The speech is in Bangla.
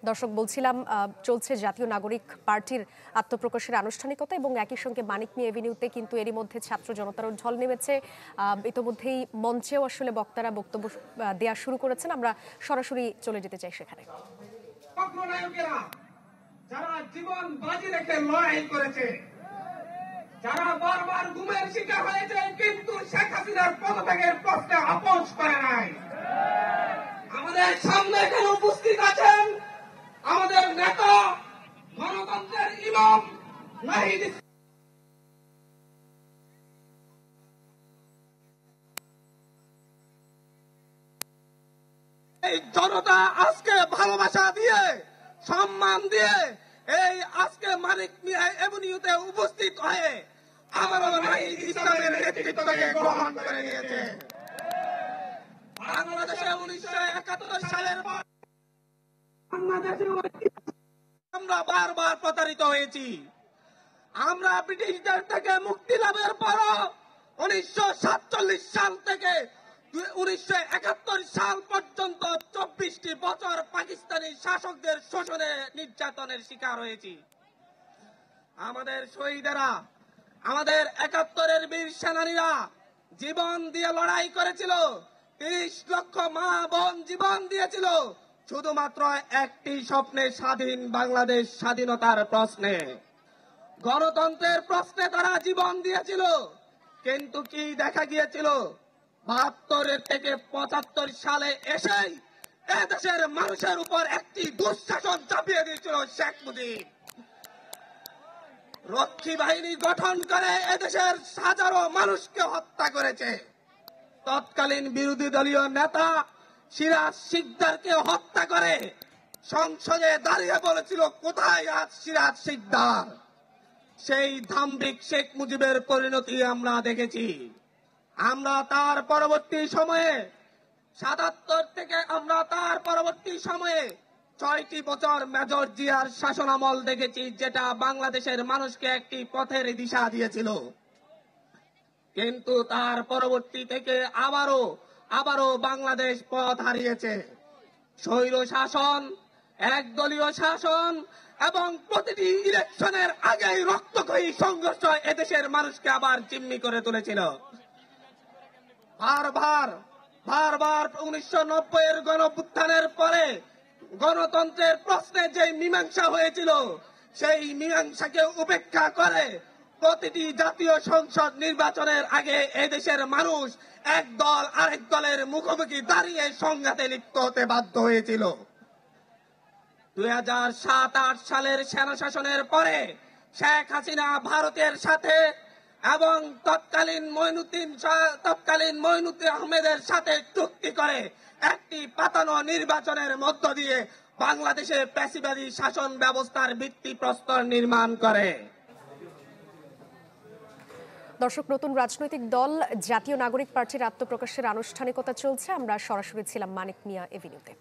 দর্শক বলছিলাম চলছে জাতীয় নাগরিক পার্টির আত্মপ্রকাশের আনুষ্ঠানিকতা এবং একই সঙ্গে মানিক মিয়া এভিনিউতে কিন্তু এরই মধ্যে ছাত্র জনতার ঢল নেমেছে। ইতোমধ্যেই মঞ্চেও আসলে বক্তারা বক্তব্য দেওয়া শুরু করেছেন। আমরা সরাসরি চলে যেতে চাই সেখানে। যারা জীবন বাজি রেখে লড়াই করেছে, যারা বারবার গুমের শিকার হয়েছে কিন্তু শেখ হাসিনার পদত্যাগের প্রশ্নে আপোষ করে নাই, আমাদের সামনে এখানে উপস্থিত আছেন আমাদের নেতা গণতন্ত্রের ইমাম নাহিদ। এই জনতা আজকে ভালোবাসা দিয়ে সম্মান দিয়ে এই আজকে মানিক মিয়া এভিনিউতে উপস্থিত হয়ে আমাদের নাহিদ ইসলামের নেতৃত্বকে গ্রহণ করে নিয়েছে। বাংলাদেশে 1971 সালের পর বাংলাদেশে আমরা বারবার প্রতারিত হয়েছি। আমরা ব্রিটিশদের থেকে মুক্তি লাভের পরও 1947 সাল থেকে 1971 সাল পর্যন্ত 24টি বছর পাকিস্তানি শাসকদের শোষণে নির্যাতনের শিকার হয়েছি। আমাদের শহীদেরা, আমাদের 71-এর বীর সেনানীরা জীবন দিয়ে লড়াই করেছিল। 30 লক্ষ মা বোন জীবন দিয়েছিল শুধুমাত্র একটি স্বপ্নে, স্বাধীন বাংলাদেশ, স্বাধীনতার প্রশ্নে, গণতন্ত্রের প্রশ্নে তারা জীবন দিয়েছিল। কিন্তু কি দেখা গিয়েছিল? 72 থেকে 75 সালে এসেই এদেশের মানুষের উপর একটি দুঃশাসন চাপিয়ে দিয়েছিল শেখ মুজিব। রক্ষী বাহিনী গঠন করে এদেশের হাজারো মানুষকে হত্যা করেছে। তৎকালীন বিরোধী দলীয় নেতা সিরাজ শিকদারকে হত্যা করে সংসদে দাঁড়িয়ে বলেছিল, কোথায় আজ সিরাজ শিকদার? সেই ধাম্বিক শেখ মুজিবের পরিণতি আমরা দেখেছি। আমরা তার পরবর্তী সময়ে 77 থেকে আমরা তার পরবর্তী সময়ে 6টি বছর মেজর জিয়ার শাসনামল দেখেছি, যেটা বাংলাদেশের মানুষকে একটি পথের দিশা দিয়েছিল। কিন্তু তার পরবর্তী থেকে আবারও বাংলাদেশ পথ হারিয়েছে। স্বৈর শাসন, একদলীয় শাসন এবং প্রতিটি ইলেকশনের আগেই রক্তক্ষয়ী সংঘর্ষ এদেশের মানুষকে আবার জিম্মি করে তুলেছিল। বারবার 1990-এর গণঅভ্যুত্থানের পরে গণতন্ত্রের প্রশ্নে যে মীমাংসা হয়েছিল, সেই মীমাংসাকে উপেক্ষা করে প্রতিটি জাতীয় সংসদ নির্বাচনের আগে এদেশের মানুষ এক দল আরেক দলের মুখোমুখি দাঁড়িয়ে সংঘাতে লিপ্ত হতে বাধ্য হয়েছিল। 2007-8 সালের সেনা শাসনের পরে শেখ হাসিনা ভারতের সাথে এবং তৎকালীন মঈনুদ্দিন আহমেদের সাথে চুক্তি করে একটি পাতানো নির্বাচনের মধ্য দিয়ে বাংলাদেশে ফ্যাসিবাদী শাসন ব্যবস্থার ভিত্তিপ্রস্তর নির্মাণ করে। দর্শক, নতুন রাজনৈতিক দল জাতীয় নাগরিক পার্টির আত্মপ্রকাশের আনুষ্ঠানিকতা চলছে। আমরা সরাসরি ছিলাম মানিক মিয়া এভিনিউতে।